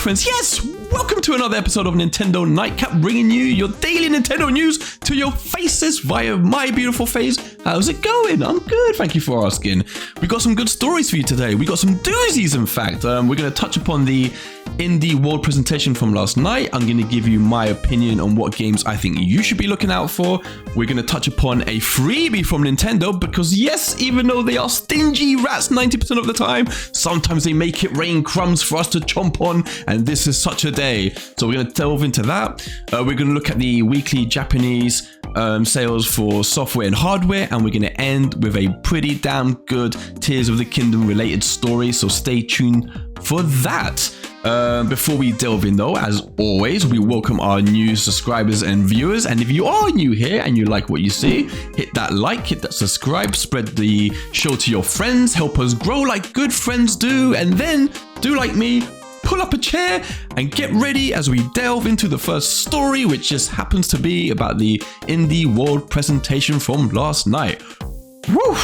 friends. Yes, welcome to another episode of Nintendo NightCap, bringing you your daily Nintendo news to your faces via my beautiful face. How's it going? I'm good, thank you for asking. We got some good stories for you today. We got some doozies, in fact. We're going to touch upon the Indie World presentation from last night. I'm going to give you my opinion on what games I think you should be looking out for. We're going to touch upon a freebie from Nintendo because yes, even though they are stingy rats 90% of the time, sometimes they make it rain crumbs for us to chomp on, and this is such a day. So we're going to delve into that. We're going to look at the weekly Japanese sales for software and hardware, and we're going to end with a pretty damn good Tears of the Kingdom related story, so stay tuned for that. Before we delve in though, as always, we welcome our new subscribers and viewers, and if you are new here and you like what you see, hit that like, hit that subscribe, spread the show to your friends, help us grow like good friends do, and then do like me, pull up a chair and get ready as we delve into the first story, which just happens to be about the Indie World presentation from last night. Woo!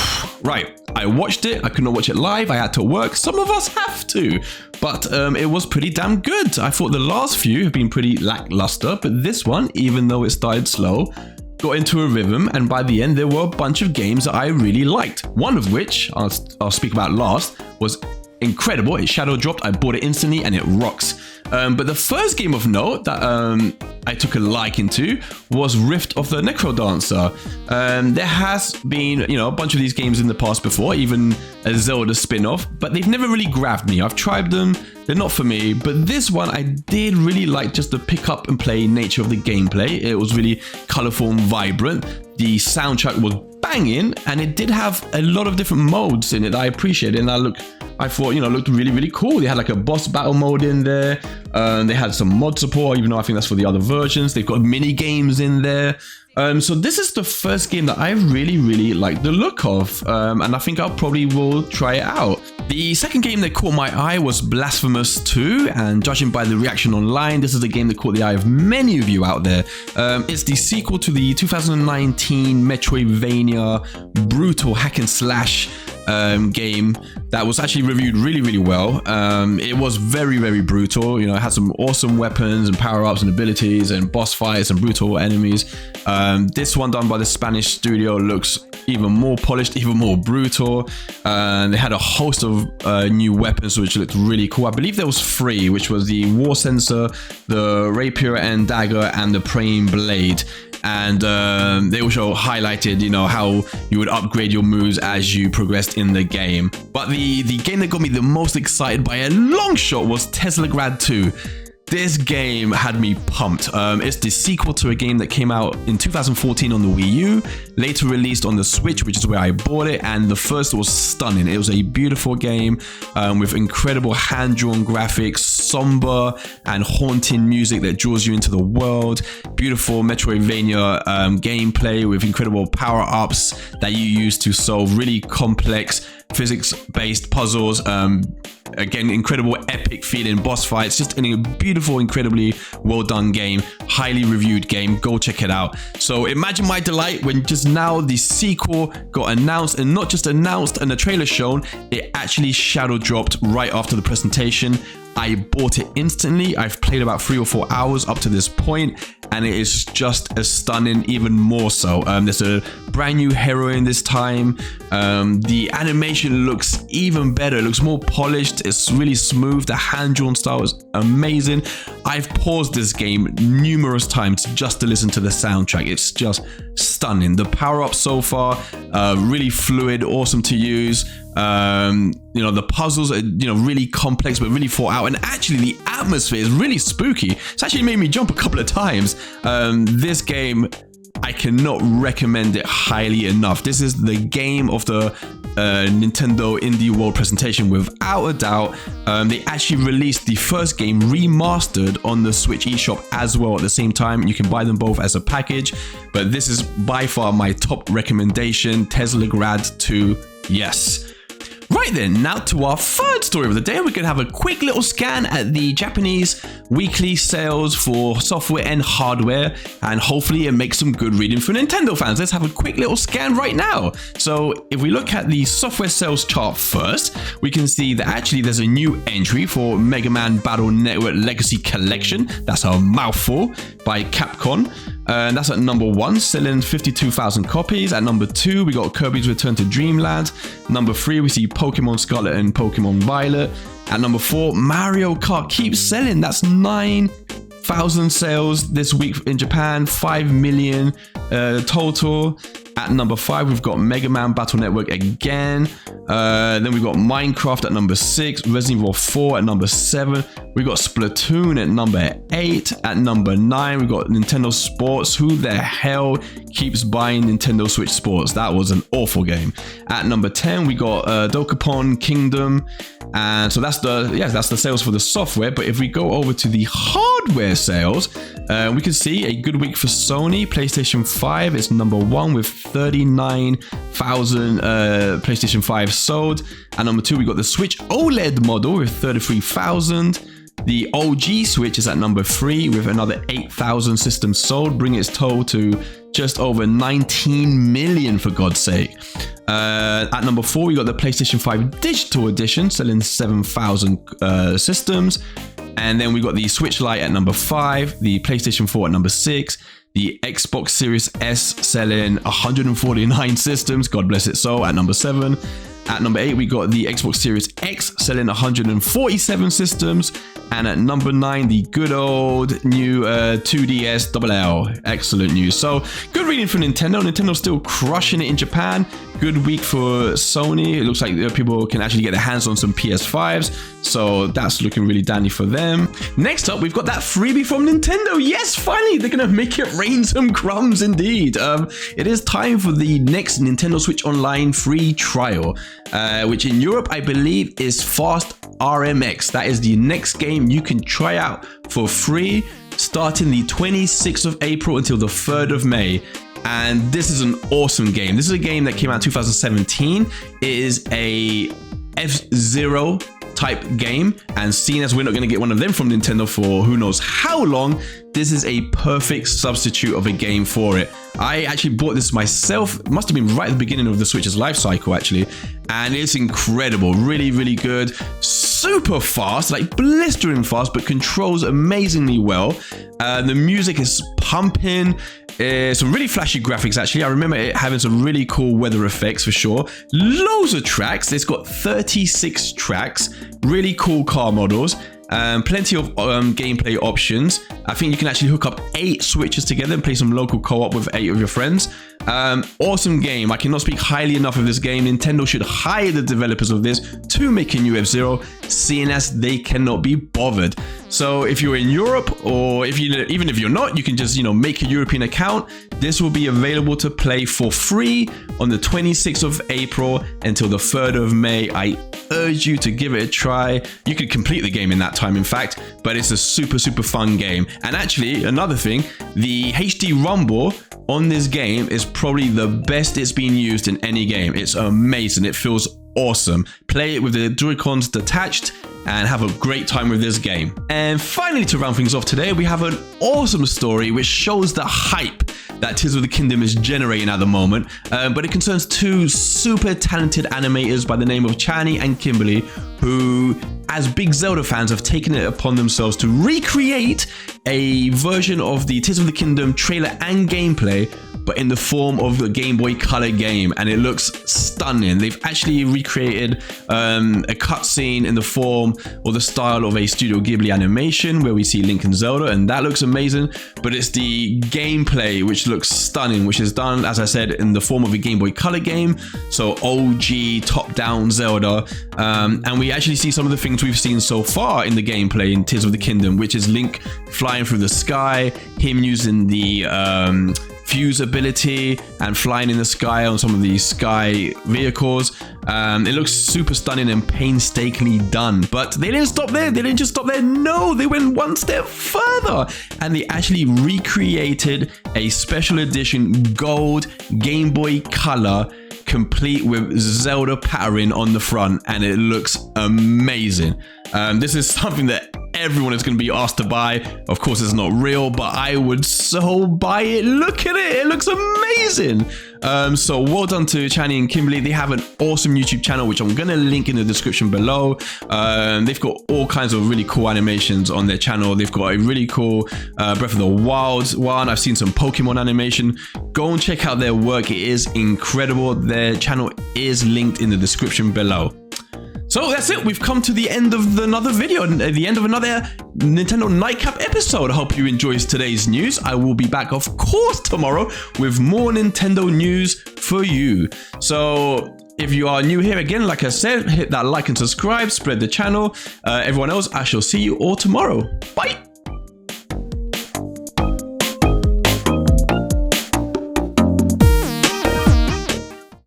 Right, I watched it. I could not watch it live. I had to work. Some of us have to, but it was pretty damn good. I thought the last few have been pretty lackluster, but this one, even though it started slow, got into a rhythm, and by the end there were a bunch of games that I really liked. One of which I'll speak about last was incredible. It shadow dropped. I bought it instantly and it rocks. But the first game of note that I took a liking to was Rift of the Necrodancer. There has been, a bunch of these games in the past before, even a Zelda spin-off, but they've never really grabbed me. I've tried them, they're not for me, but this one I did really like just the pick up and play nature of the gameplay. It was really colorful and vibrant. The soundtrack was banging, and it did have a lot of different modes in it that I appreciated, and I thought, looked really, really cool. They had like a boss battle mode in there. They had some mod support, even though I think that's for the other versions. They've got mini games in there. So this is the first game that I really, really like the look of. And I think I'll probably will try it out. The second game that caught my eye was Blasphemous 2. And judging by the reaction online, this is a game that caught the eye of many of you out there. It's the sequel to the 2019 Metroidvania brutal hack and slash game that was actually reviewed really, really well. It was very, very brutal. It had some awesome weapons and power-ups and abilities and boss fights and brutal enemies. This one done by the Spanish studio looks even more polished, even more brutal. They had a host of new weapons which looked really cool. I believe there was 3, which was the War Sensor, the Rapier and Dagger, and the Praying Blade. And they also highlighted, how you would upgrade your moves as you progressed in the game. But the game that got me the most excited by a long shot was Teslagrad 2. This game had me pumped. It's the sequel to a game that came out in 2014 on the Wii U, later released on the Switch, which is where I bought it, and the first was stunning. It was a beautiful game with incredible hand-drawn graphics, somber and haunting music that draws you into the world, beautiful Metroidvania gameplay with incredible power-ups that you use to solve really complex physics-based puzzles. Again, incredible epic feeling boss fights, just a beautiful, incredibly well done game, highly reviewed game. Go check it out. So imagine my delight when just now the sequel got announced, and not just announced and the trailer shown, it actually shadow dropped right after the presentation. I bought it instantly. I've played about 3 or 4 hours up to this point, and it is just as stunning, even more so. There's a brand new heroine this time. The animation looks even better. It looks more polished. It's really smooth. The hand-drawn style is amazing. I've paused this game numerous times just to listen to the soundtrack. It's just stunning. The power-ups so far, really fluid, awesome to use. The puzzles are, really complex, but really thought out. And actually the atmosphere is really spooky. It's actually made me jump a couple of times. This game, I cannot recommend it highly enough. This is the game of the Nintendo Indie World presentation, without a doubt. They actually released the first game remastered on the Switch eShop as well at the same time. You can buy them both as a package, but this is by far my top recommendation, Teslagrad 2. Yes. Right then, now to our third story of the day. We're going to have a quick little scan at the Japanese weekly sales for software and hardware, and hopefully it makes some good reading for Nintendo fans. Let's have a quick little scan right now. So if we look at the software sales chart first, we can see that actually there's a new entry for Mega Man Battle Network Legacy Collection. That's a mouthful, by Capcom. And that's at number 1, selling 52,000 copies. At number 2, we got Kirby's Return to Dreamland. Number 3, we see Pokemon Scarlet and Pokemon Violet. At number 4, Mario Kart keeps selling. That's 9,000 sales this week in Japan, 5 million total. At number 5, we've got Mega Man Battle Network again. Then we've got Minecraft at number 6, Resident Evil 4 at number 7. We've got Splatoon at number 8. At number 9, we've got Nintendo Sports. Who the hell keeps buying Nintendo Switch Sports? That was an awful game. At number 10, we got Dokapon Kingdom. And so that's the sales for the software. But if we go over to the hardware sales, we can see a good week for Sony. PlayStation 5 is number 1 with 39,000 PlayStation 5 sold. At number 2, we got the Switch OLED model with 33,000. The OG Switch is at number 3 with another 8,000 systems sold, bringing its total to just over 19 million, for God's sake. At number 4, we got the PlayStation 5 Digital Edition, selling 7,000 systems. And then we got the Switch Lite at number 5, the PlayStation 4 at number 6, the Xbox Series S selling 149 systems, God bless its soul, at number 7. At number 8, we got the Xbox Series X selling 147 systems. And at number 9, the good old new 2DS XL. Excellent news. So good reading for Nintendo. Nintendo's still crushing it in Japan. Good week for Sony. It looks like people can actually get their hands on some PS5s. So that's looking really dandy for them. Next up, we've got that freebie from Nintendo. Yes, finally, they're going to make it rain some crumbs indeed. It is time for the next Nintendo Switch Online free trial, which in Europe, I believe, is Fast RMX. That is the next game you can try out for free starting the 26th of April until the 3rd of May. And this is an awesome game. This is a game that came out in 2017. It is a F-Zero type game, and seeing as we're not going to get one of them from Nintendo for who knows how long, this is a perfect substitute of a game for it. I actually bought this myself. It must have been right at the beginning of the Switch's life cycle, actually, and it's incredible. Really, really good. Super fast, like blistering fast, but controls amazingly well. The music is pumping. Some really flashy graphics, actually. I remember it having some really cool weather effects for sure. Loads of tracks. It's got 36 tracks. Really cool car models. Plenty of gameplay options. I think you can actually hook up 8 Switches together and play some local co-op with 8 of your friends. Awesome game. I cannot speak highly enough of this game. Nintendo should hire the developers of this to make a new F-Zero, seeing as they cannot be bothered. So if you're in Europe, or even if you're not, you can just make a European account. This will be available to play for free on the 26th of April until the 3rd of May. I urge you to give it a try. You could complete the game in that time, in fact, but it's a super, super fun game. And actually, another thing, the HD rumble on this game is probably the best it's been used in any game. It's amazing. It feels awesome. Play it with the Joy-Cons detached and have a great time with this game. And finally, to round things off today, we have an awesome story which shows the hype that Tears of the Kingdom is generating at the moment, but it concerns 2 super talented animators by the name of Chani and Kimberly, who, as big Zelda fans, have taken it upon themselves to recreate a version of the Tears of the Kingdom trailer and gameplay, but in the form of a Game Boy Color game, and it looks stunning. They've actually recreated a cutscene in the form or the style of a Studio Ghibli animation where we see Link and Zelda, and that looks amazing, but it's the gameplay which looks stunning, which is done, as I said, in the form of a Game Boy Color game, so OG top-down Zelda, and we actually see some of the things we've seen so far in the gameplay in Tears of the Kingdom, which is Link flying through the sky, him using the fuse ability and flying in the sky on some of the sky vehicles. It looks super stunning and painstakingly done, but they didn't stop there. They didn't just stop there. No, they went one step further and they actually recreated a special edition gold Game Boy Color complete with Zelda patterning on the front, and it looks amazing. This is something that everyone is going to be asked to buy. Of course, it's not real, but I would so buy it. Look at it. It looks amazing. So well done to Chani and Kimberly. They have an awesome YouTube channel, which I'm going to link in the description below. They've got all kinds of really cool animations on their channel. They've got a really cool Breath of the Wild one. I've seen some Pokemon animation. Go and check out their work. It is incredible. Their channel is linked in the description below. So that's it. We've come to the end of another video, the end of another Nintendo NightCap episode. I hope you enjoyed today's news. I will be back, of course, tomorrow with more Nintendo news for you. So if you are new here, again, like I said, hit that like and subscribe, spread the channel. Everyone else, I shall see you all tomorrow. Bye.